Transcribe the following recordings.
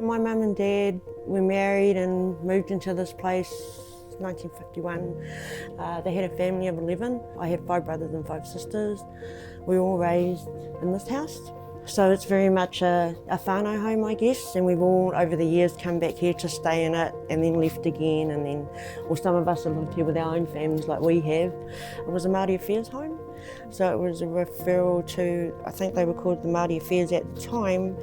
My mum and dad were married and moved into this place 1951. They had a family of 11. I have 5 brothers and 5 sisters. We were all raised in this house. So it's very much a whānau home, I guess, and we've all over the years come back here to stay in it and then left again, and then, or some of us have lived here with our own families like we have. It was a Māori Affairs home, so it was a referral to, I think they were called the Māori Affairs at the time,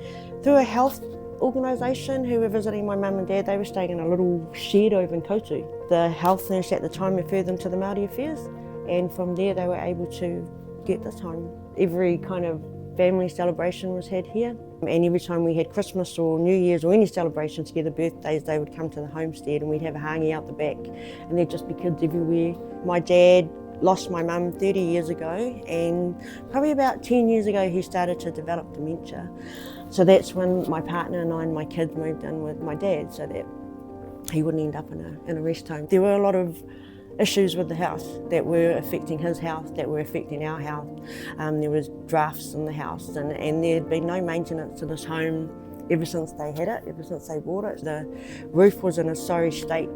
through a health organisation who were visiting my mum and dad. They were staying in a little shed over in Koutu. The health nurse at the time referred them to the Māori Affairs, and from there they were able to get this home. Every kind of family celebration was had here, and every time we had Christmas or New Year's or any celebration together, birthdays, they would come to the homestead and we'd have a hāngi out the back and there'd just be kids everywhere. My dad lost my mum 30 years ago, and probably about 10 years ago he started to develop dementia. So that's when my partner and I and my kids moved in with my dad so that he wouldn't end up in a rest home. There were a lot of issues with the house that were affecting his health, that were affecting our health. There was drafts in the house, and there had been no maintenance to this home ever since they had it, ever since they bought it. The roof was in a sorry state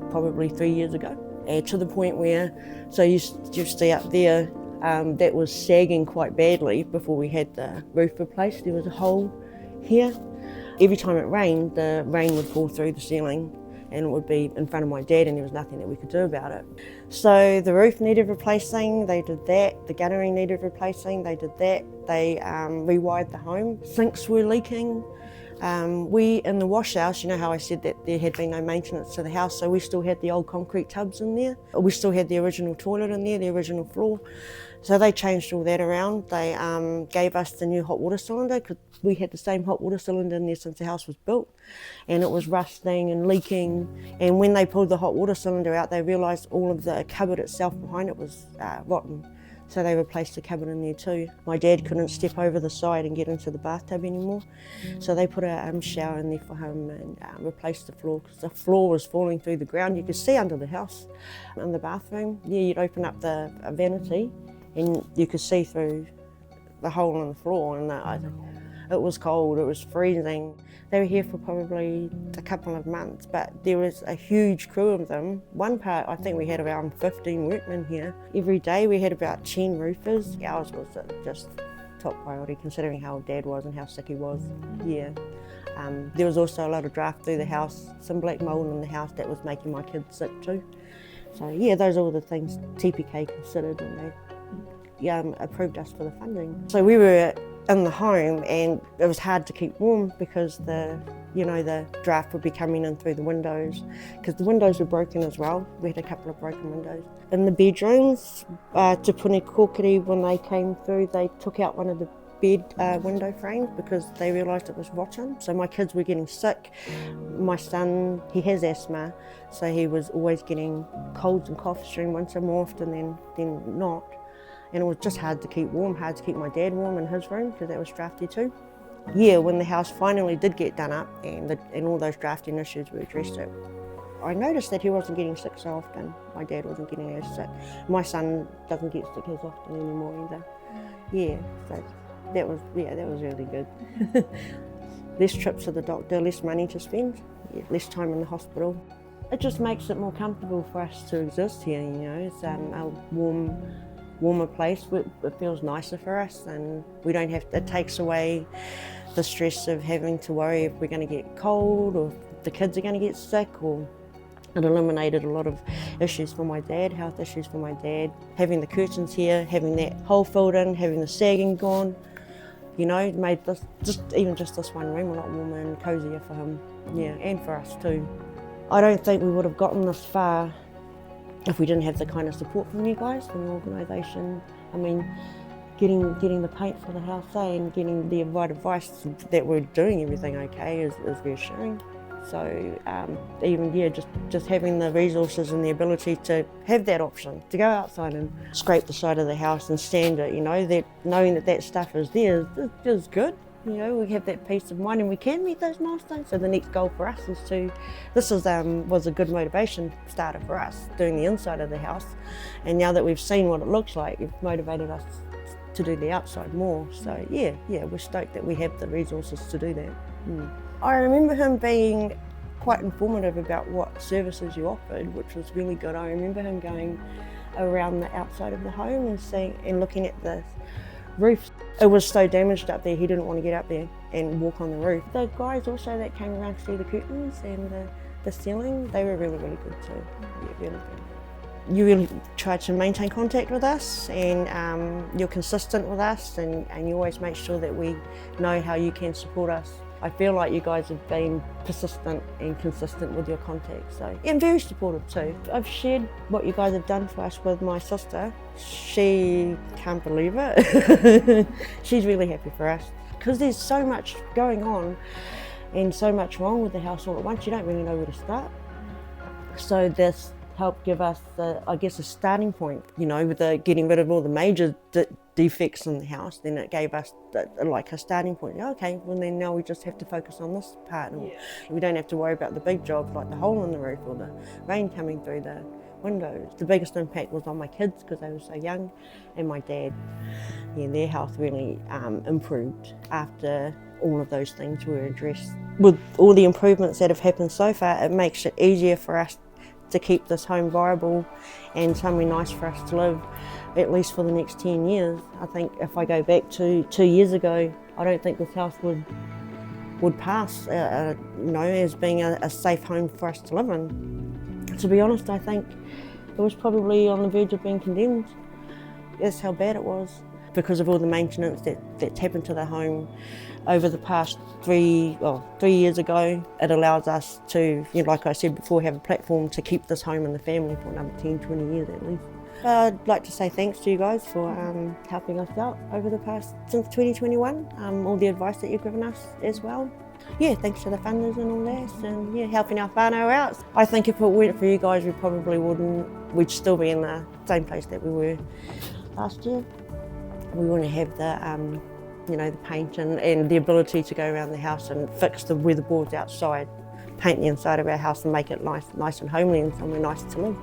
probably 3 years ago, and to the point where, so you see up there, that was sagging quite badly before we had the roof replaced. There was a hole here. Every time it rained, the rain would fall through the ceiling and it would be in front of my dad, and there was nothing that we could do about it. So the roof needed replacing, they did that. The guttering needed replacing, they did that. They rewired the home. Sinks were leaking. We, in the wash house, you know how I said that there had been no maintenance to the house, so we still had the old concrete tubs in there. We still had the original toilet in there, the original floor. So they changed all that around. They gave us the new hot water cylinder, because we had the same hot water cylinder in there since the house was built, and it was rusting and leaking. And when they pulled the hot water cylinder out, they realised all of the cupboard itself behind it was rotten. So they replaced the cupboard in there too. My dad couldn't step over the side and get into the bathtub anymore. So they put a shower in there for him and replaced the floor, because the floor was falling through the ground. You could see under the house. In the bathroom, yeah, you'd open up the vanity and you could see through the hole in the floor, and it was cold, it was freezing. They were here for probably a couple of months, but there was a huge crew of them. One part, I think we had around 15 workmen here. Every day we had about 10 roofers. Ours was just top priority, considering how Dad was and how sick he was. Yeah. There was also a lot of draft through the house, some black mould in the house that was making my kids sick too. So yeah, those are all the things TPK considered when they approved us for the funding. So we were in the home, and it was hard to keep warm because the draft would be coming in through the windows, because the windows were broken as well. We had a couple of broken windows. In the bedrooms, Te Puni Kōkiri, when they came through, they took out one of the bed window frames because they realised it was rotten. So my kids were getting sick. My son, he has asthma, so he was always getting colds and coughs during winter more often than not. And it was just hard to keep warm, hard to keep my dad warm in his room because that was drafty too. Yeah, when the house finally did get done up and all those drafting issues were addressed, I noticed that he wasn't getting sick so often. My dad wasn't getting as sick. My son doesn't get sick as often anymore either. Yeah, so that was really good. Less trips to the doctor, less money to spend, less time in the hospital. It just makes it more comfortable for us to exist here, you know. It's a warmer place. It feels nicer for us, and we don't have to, it takes away the stress of having to worry if we're going to get cold or if the kids are going to get sick, or it eliminated a lot of issues for my dad, health issues for my dad. Having the curtains here, having that hole filled in, having the sagging gone, you know, made this, even just this one room a lot warmer and cosier for him, yeah, and for us too. I don't think we would have gotten this far if we didn't have the kind of support from you guys, from the organisation. I mean, getting the paint for the house, and getting the right advice that we're doing everything okay is reassuring. So just having the resources and the ability to have that option, to go outside and scrape the side of the house and sand it, you know, that knowing that stuff is there is good. You know, we have that peace of mind and we can meet those milestones. So the next goal for us is was a good motivation starter for us, doing the inside of the house. And now that we've seen what it looks like, it's motivated us to do the outside more. So yeah, we're stoked that we have the resources to do that. I remember him being quite informative about what services you offered, which was really good. I remember him going around the outside of the home and seeing and looking at the roof. It was so damaged up there, he didn't want to get up there and walk on the roof. The guys also that came around to see the curtains and the ceiling, they were really, really good too. Yeah, really good. You really try to maintain contact with us, and you're consistent with us, and you always make sure that we know how you can support us. I feel like you guys have been persistent and consistent with your contact, so yeah, I'm very supportive too. I've shared what you guys have done for us with my sister. She can't believe it. She's really happy for us because there's so much going on and so much wrong with the house all at once. You don't really know where to start. So this helped give us, I guess, a starting point. You know, with getting rid of all the major defects in the house, then it gave us like a starting point. Okay, well then now we just have to focus on this part, and we don't have to worry about the big jobs like the hole in the roof or the rain coming through the windows. The biggest impact was on my kids because they were so young, and my dad. Yeah, their health really improved after all of those things were addressed. With all the improvements that have happened so far, it makes it easier for us to keep this home viable and somewhere nice for us to live, at least for the next 10 years. I think if I go back to 2 years ago, I don't think this house would pass you know, as being a safe home for us to live in. To be honest, I think it was probably on the verge of being condemned. That's how bad it was. Because of all the maintenance that's happened to the home over the past 3 years ago, it allows us to, you know, like I said before, have a platform to keep this home in the family for another 10, 20 years at least. I'd like to say thanks to you guys for helping us out over the past, since 2021, all the advice that you've given us as well. Yeah, thanks to the funders and all that, and yeah, helping our whānau out. I think if it weren't for you guys, we'd still be in the same place that we were last year. We want to have the, you know, the paint and the ability to go around the house and fix the weatherboards outside, paint the inside of our house and make it nice and homely and somewhere nice to live.